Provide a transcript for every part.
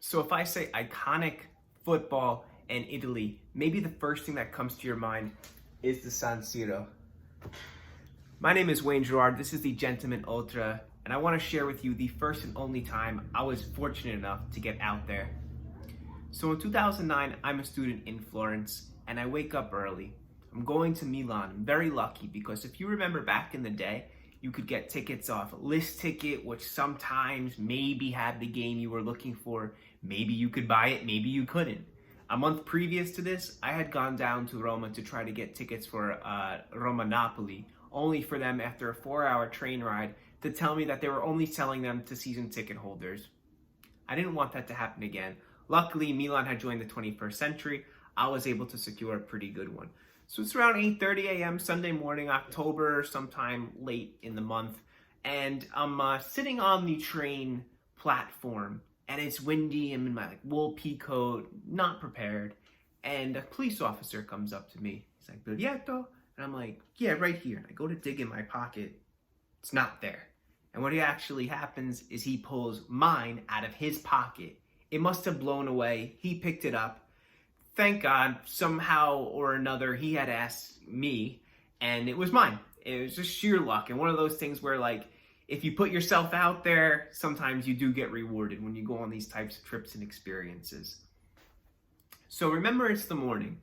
So if I say iconic football and Italy, maybe the first thing that comes to your mind is the San Siro. My name is Wayne Girard. This is the Gentleman Ultra, and I want to share with you the first and only time I was fortunate enough to get out there. So in 2009, I'm a student in Florence, and I wake up early. I'm going to Milan. I'm very lucky because if you remember back in the day, you could get tickets off list ticket, which sometimes maybe had the game you were looking for. Maybe you could buy it, maybe you couldn't. A month previous to this, I had gone down to Roma to try to get tickets for Roma-Napoli, only for them after a 4-hour train ride to tell me that they were only selling them to season ticket holders. I didn't want that to happen again. Luckily, Milan had joined the 21st century. I was able to secure a pretty good one. So it's around 8:30 a.m. Sunday morning, October, sometime late in the month. And I'm sitting on the train platform, and it's windy. I'm in my wool pea coat, not prepared. And a police officer comes up to me. He's like, "Biglietto?" And I'm like, "Yeah, right here." And I go to dig in my pocket. It's not there. And what actually happens is he pulls mine out of his pocket. It must have blown away. He picked it up. Thank God, somehow or another, he had asked me, and it was mine. It was just sheer luck. And one of those things where, like, if you put yourself out there, sometimes you do get rewarded when you go on these types of trips and experiences. So remember, it's the morning.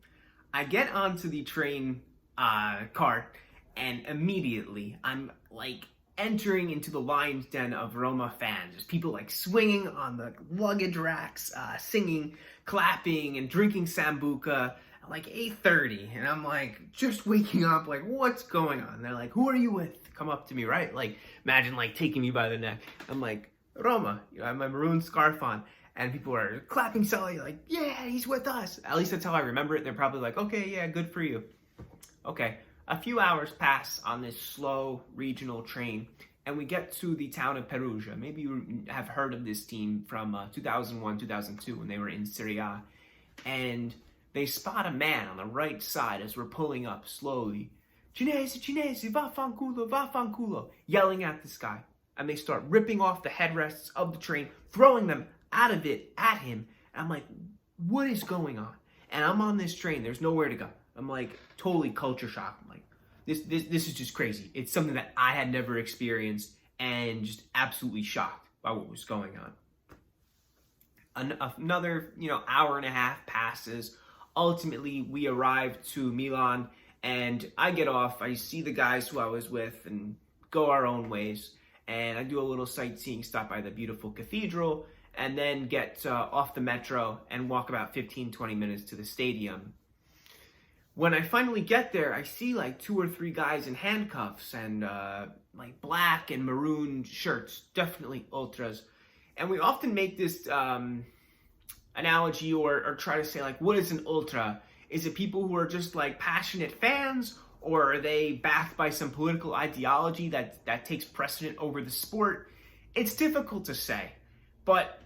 I get onto the train cart, and immediately I'm, like, entering into the lion's den of Roma fans. There's people like swinging on the luggage racks, singing, clapping, and drinking sambuca at like 8:30. And I'm like, just waking up, like, what's going on? And they're like, "Who are you with?" Come up to me, right? Like, imagine like taking me by the neck. I'm like, "Roma." You know, I have my maroon scarf on. And people are clapping, silently, like, "Yeah, he's with us." At least that's how I remember it. They're probably like, "Okay, yeah, good for you." Okay. A few hours pass on this slow regional train, and we get to the town of Perugia. Maybe you have heard of this team from 2001, 2002 when they were in Serie A. And they spot a man on the right side as we're pulling up slowly. "Cinese, Cinese, vaffanculo, vaffanculo," yelling at this guy. And they start ripping off the headrests of the train, throwing them out of it at him. And I'm like, what is going on? And I'm on this train. There's nowhere to go. I'm like totally culture shocked. I'm like, this is just crazy. It's something that I had never experienced, and just absolutely shocked by what was going on. Another, hour and a half passes. Ultimately, we arrive to Milan, and I get off. I see the guys who I was with and go our own ways. And I do a little sightseeing, stop by the beautiful cathedral, and then get off the metro and walk about 15-20 minutes to the stadium. When I finally get there, I see like 2 or 3 guys in handcuffs and like black and maroon shirts, definitely ultras. And we often make this analogy or try to say, like, what is an ultra? Is it people who are just like passionate fans, or are they backed by some political ideology that takes precedent over the sport? It's difficult to say, but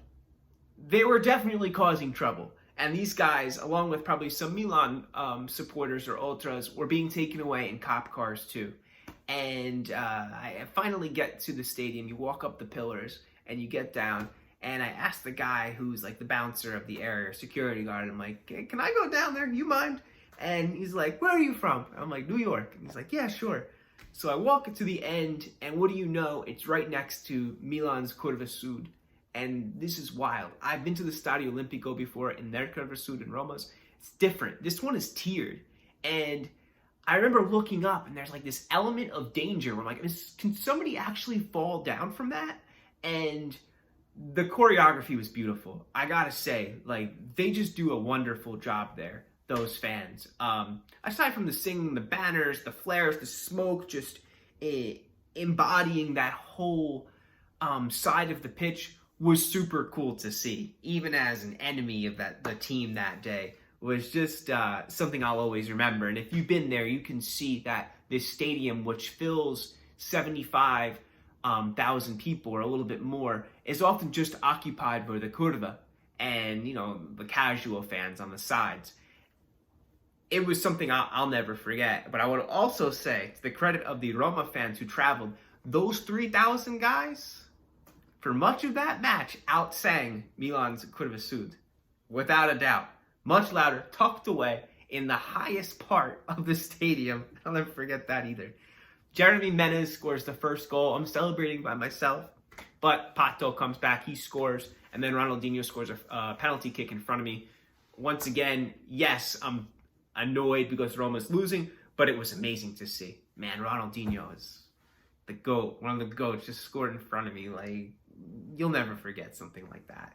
they were definitely causing trouble. And these guys, along with probably some Milan supporters or ultras, were being taken away in cop cars too. And I finally get to the stadium. You walk up the pillars and you get down. And I asked the guy who's like the bouncer of the area, security guard, I'm like, "Can I go down there? You mind?" And he's like, "Where are you from?" I'm like, "New York." And he's like, "Yeah, sure." So I walk to the end, and what do you know? It's right next to Milan's Curva Sud. And this is wild. I've been to the Stadio Olimpico before in their Curva Sud and Roma's. It's different. This one is tiered. And I remember looking up, and there's like this element of danger where I'm like, can somebody actually fall down from that? And the choreography was beautiful. I gotta say, like, they just do a wonderful job there, those fans. Aside from the singing, the banners, the flares, the smoke, just embodying that whole side of the pitch was super cool to see. Even as an enemy of the team that day, was just something I'll always remember. And if you've been there, you can see that this stadium, which fills 75,000 people or a little bit more, is often just occupied by the curva and, the casual fans on the sides. It was something I'll never forget. But I would also say, to the credit of the Roma fans who traveled, those 3,000 guys, for much of that match, outsang Milan's Curva Sud, without a doubt. Much louder, tucked away in the highest part of the stadium. I'll never forget that either. Jeremy Menez scores the first goal. I'm celebrating by myself, but Pato comes back, he scores, and then Ronaldinho scores a penalty kick in front of me. Once again, yes, I'm annoyed because Roma's losing, but it was amazing to see. Man, Ronaldinho is the GOAT, one of the GOATs, just scored in front of me. Like, you'll never forget something like that.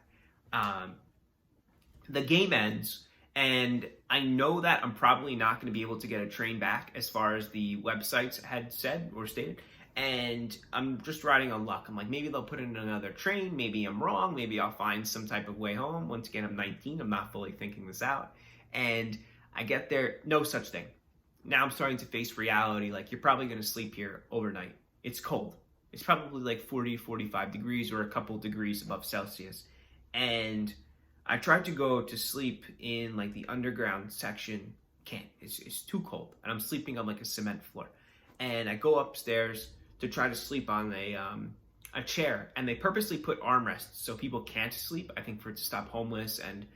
The game ends, and I know that I'm probably not going to be able to get a train back as far as the websites had said or stated. And I'm just riding on luck. I'm like, maybe they'll put in another train. Maybe I'm wrong. Maybe I'll find some type of way home. Once again, I'm 19. I'm not fully thinking this out. And I get there, no such thing. Now I'm starting to face reality. Like, you're probably going to sleep here overnight. It's cold. It's probably like 40, 45 degrees or a couple degrees above Celsius. And I tried to go to sleep in like the underground section. Can't. It's too cold. And I'm sleeping on like a cement floor. And I go upstairs to try to sleep on a chair. And they purposely put armrests so people can't sleep, I think to stop homeless. And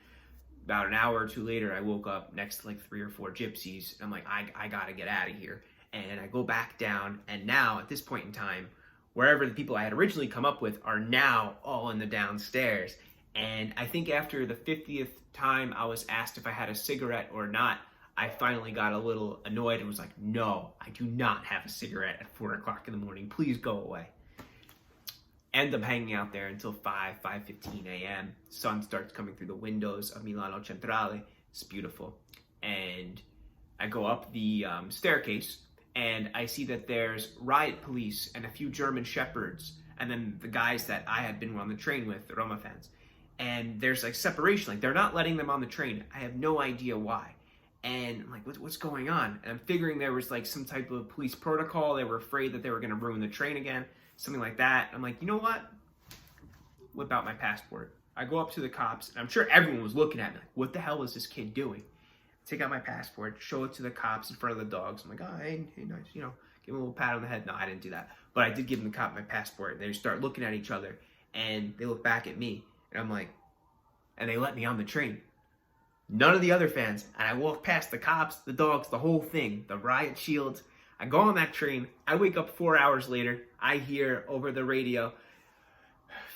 about an hour or two later, I woke up next to like 3 or 4 gypsies. And I'm like, I gotta get out of here. And I go back down. And now, at this point in time, wherever the people I had originally come up with are now all in the downstairs. And I think after the 50th time I was asked if I had a cigarette or not, I finally got a little annoyed and was like, no, I do not have a cigarette at 4 o'clock in the morning. Please go away. End up hanging out there until 5:15 a.m. Sun starts coming through the windows of Milano Centrale. It's beautiful. And I go up the staircase, and I see that there's riot police and a few German shepherds, and then the guys that I had been on the train with, the Roma fans. And there's like separation, like they're not letting them on the train. I have no idea why. And I'm like, what's going on? And I'm figuring there was like some type of police protocol. They were afraid that they were going to ruin the train again, something like that. I'm like, you know what? Whip out my passport. I go up to the cops, and I'm sure everyone was looking at me like, what the hell was this kid doing? Take out my passport, show it to the cops in front of the dogs. I'm like, oh, hey, nice, give him a little pat on the head. No, I didn't do that. But I did give the cop my passport. And they start looking at each other, and they look back at me. And I'm like, and they let me on the train. None of the other fans. And I walk past the cops, the dogs, the whole thing, the riot shields. I go on that train. I wake up 4 hours later. I hear over the radio,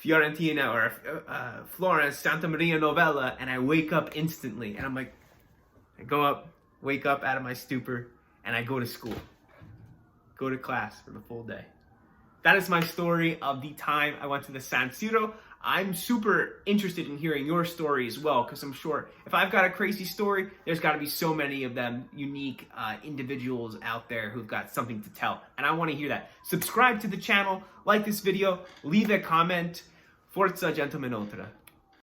Fiorentina or Florence, Santa Maria Novella. And I wake up instantly. And I'm like, I go up, wake up out of my stupor, and I go to school. Go to class for the full day. That is my story of the time I went to the San Siro. I'm super interested in hearing your story as well, because I'm sure if I've got a crazy story, there's got to be so many of them unique individuals out there who've got something to tell. And I want to hear that. Subscribe to the channel, like this video, leave a comment. Forza Gentleman Ultra.